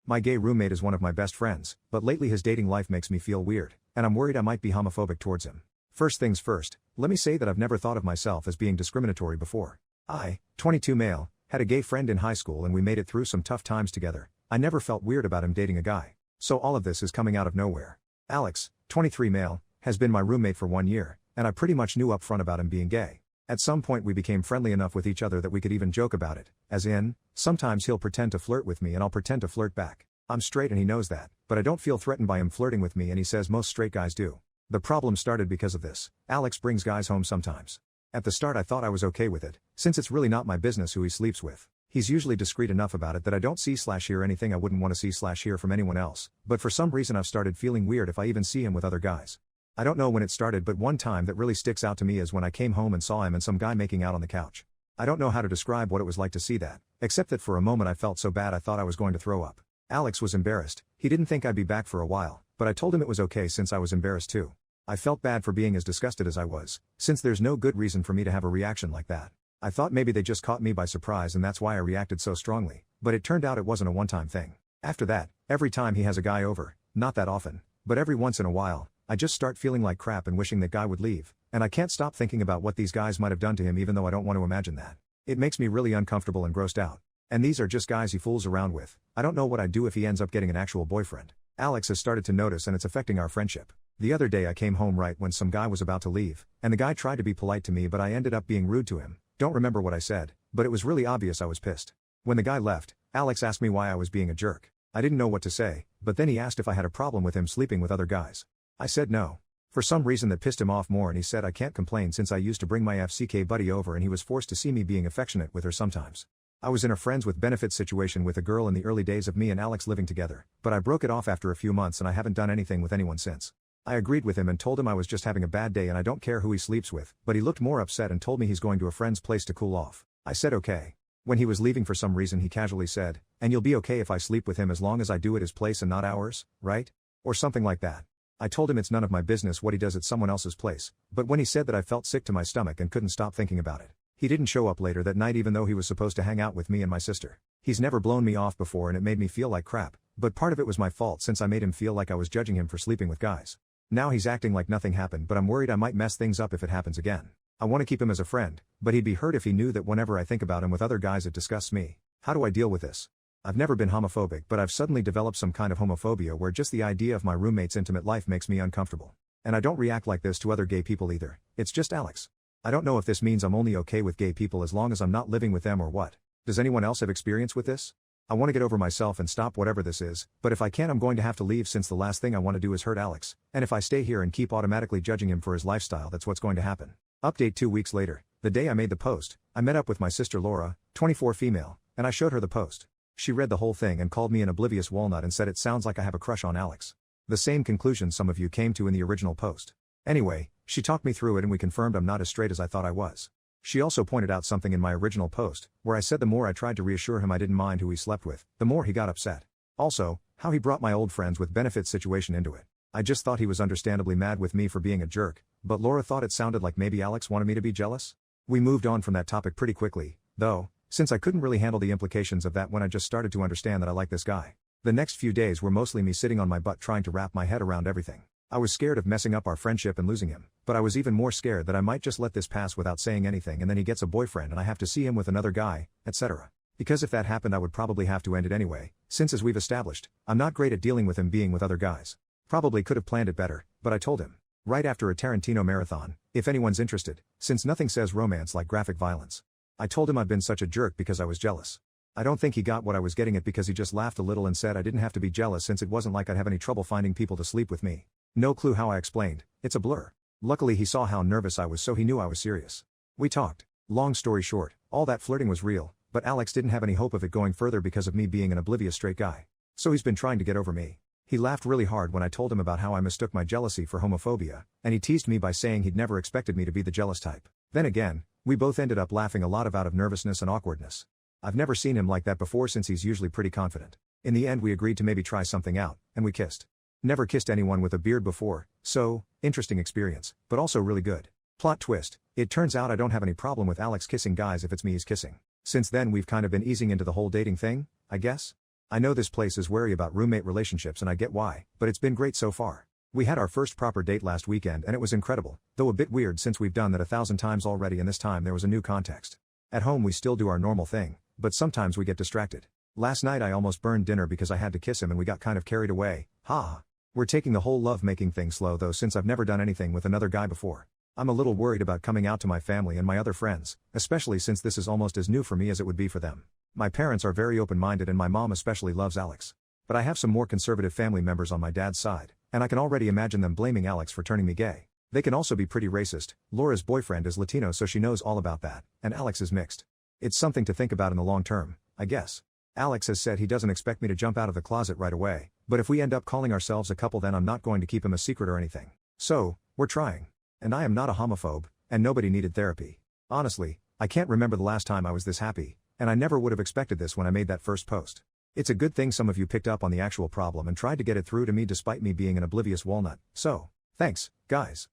My gay roommate is one of my best friends, but lately his dating life makes me feel weird, and I'm worried I might be homophobic towards him. First things first, let me say that I've never thought of myself as being discriminatory before. I, 22 male, had a gay friend in high school and we made it through some tough times together. I never felt weird about him dating a guy. So all of this is coming out of nowhere. Alex, 23 male, has been my roommate for 1 year, and I pretty much knew up front about him being gay. At some point we became friendly enough with each other that we could even joke about it, as in, sometimes he'll pretend to flirt with me and I'll pretend to flirt back. I'm straight and he knows that, but I don't feel threatened by him flirting with me and he says most straight guys do. The problem started because of this. Alex brings guys home sometimes. At the start I thought I was okay with it, since it's really not my business who he sleeps with. He's usually discreet enough about it that I don't see/hear anything I wouldn't want to see/hear from anyone else, but for some reason I've started feeling weird if I even see him with other guys. I don't know when it started, but one time that really sticks out to me is when I came home and saw him and some guy making out on the couch. I don't know how to describe what it was like to see that, except that for a moment I felt so bad I thought I was going to throw up. Alex was embarrassed. He didn't think I'd be back for a while, but I told him it was okay since I was embarrassed too. I felt bad for being as disgusted as I was, since there's no good reason for me to have a reaction like that. I thought maybe they just caught me by surprise and that's why I reacted so strongly, but it turned out it wasn't a one-time thing. After that, every time he has a guy over, not that often, but every once in a while, I just start feeling like crap and wishing that guy would leave, and I can't stop thinking about what these guys might have done to him even though I don't want to imagine that. It makes me really uncomfortable and grossed out. And these are just guys he fools around with. I don't know what I'd do if he ends up getting an actual boyfriend. Alex has started to notice and it's affecting our friendship. The other day I came home right when some guy was about to leave, and the guy tried to be polite to me but I ended up being rude to him. Don't remember what I said, but it was really obvious I was pissed. When the guy left, Alex asked me why I was being a jerk. I didn't know what to say, but then he asked if I had a problem with him sleeping with other guys. I said no. For some reason that pissed him off more and he said I can't complain since I used to bring my FCK buddy over and he was forced to see me being affectionate with her sometimes. I was in a friends with benefits situation with a girl in the early days of me and Alex living together, but I broke it off after a few months and I haven't done anything with anyone since. I agreed with him and told him I was just having a bad day and I don't care who he sleeps with, but he looked more upset and told me he's going to a friend's place to cool off. I said okay. When he was leaving for some reason he casually said, "And you'll be okay if I sleep with him as long as I do at his place and not ours, right?" Or something like that. I told him it's none of my business what he does at someone else's place, but when he said that I felt sick to my stomach and couldn't stop thinking about it. He didn't show up later that night even though he was supposed to hang out with me and my sister. He's never blown me off before and it made me feel like crap, but part of it was my fault since I made him feel like I was judging him for sleeping with guys. Now he's acting like nothing happened but I'm worried I might mess things up if it happens again. I want to keep him as a friend, but he'd be hurt if he knew that whenever I think about him with other guys it disgusts me. How do I deal with this? I've never been homophobic but I've suddenly developed some kind of homophobia where just the idea of my roommate's intimate life makes me uncomfortable. And I don't react like this to other gay people either, it's just Alex. I don't know if this means I'm only okay with gay people as long as I'm not living with them or what. Does anyone else have experience with this? I want to get over myself and stop whatever this is, but if I can't I'm going to have to leave since the last thing I want to do is hurt Alex, and if I stay here and keep automatically judging him for his lifestyle that's what's going to happen. Update 2 weeks later, the day I made the post, I met up with my sister Laura, 24 female, and I showed her the post. She read the whole thing and called me an oblivious walnut and said it sounds like I have a crush on Alex. The same conclusion some of you came to in the original post. Anyway, she talked me through it and we confirmed I'm not as straight as I thought I was. She also pointed out something in my original post, where I said the more I tried to reassure him I didn't mind who he slept with, the more he got upset. Also, how he brought my old friends with benefits situation into it. I just thought he was understandably mad with me for being a jerk, but Laura thought it sounded like maybe Alex wanted me to be jealous? We moved on from that topic pretty quickly, though, since I couldn't really handle the implications of that when I just started to understand that I like this guy. The next few days were mostly me sitting on my butt trying to wrap my head around everything. I was scared of messing up our friendship and losing him, but I was even more scared that I might just let this pass without saying anything and then he gets a boyfriend and I have to see him with another guy, etc. Because if that happened I would probably have to end it anyway, since as we've established, I'm not great at dealing with him being with other guys. Probably could have planned it better, but I told him. Right after a Tarantino marathon, if anyone's interested, since nothing says romance like graphic violence. I told him I'd been such a jerk because I was jealous. I don't think he got what I was getting at because he just laughed a little and said I didn't have to be jealous since it wasn't like I'd have any trouble finding people to sleep with me. No clue how I explained, it's a blur. Luckily he saw how nervous I was so he knew I was serious. We talked. Long story short, all that flirting was real, but Alex didn't have any hope of it going further because of me being an oblivious straight guy. So he's been trying to get over me. He laughed really hard when I told him about how I mistook my jealousy for homophobia, and he teased me by saying he'd never expected me to be the jealous type. Then again, we both ended up laughing a lot out of nervousness and awkwardness. I've never seen him like that before since he's usually pretty confident. In the end we agreed to maybe try something out, and we kissed. Never kissed anyone with a beard before, so, interesting experience, but also really good. Plot twist, it turns out I don't have any problem with Alex kissing guys if it's me he's kissing. Since then we've kind of been easing into the whole dating thing, I guess? I know this place is wary about roommate relationships and I get why, but it's been great so far. We had our first proper date last weekend and it was incredible, though a bit weird since we've done that 1,000 times already and this time there was a new context. At home we still do our normal thing, but sometimes we get distracted. Last night I almost burned dinner because I had to kiss him and we got kind of carried away, ha. We're taking the whole love-making thing slow though since I've never done anything with another guy before. I'm a little worried about coming out to my family and my other friends, especially since this is almost as new for me as it would be for them. My parents are very open-minded and my mom especially loves Alex. But I have some more conservative family members on my dad's side, and I can already imagine them blaming Alex for turning me gay. They can also be pretty racist. Laura's boyfriend is Latino so she knows all about that, and Alex is mixed. It's something to think about in the long term, I guess. Alex has said he doesn't expect me to jump out of the closet right away, but if we end up calling ourselves a couple then I'm not going to keep him a secret or anything. So, we're trying. And I am not a homophobe, and nobody needed therapy. Honestly, I can't remember the last time I was this happy, and I never would have expected this when I made that first post. It's a good thing some of you picked up on the actual problem and tried to get it through to me despite me being an oblivious walnut, so, thanks, guys.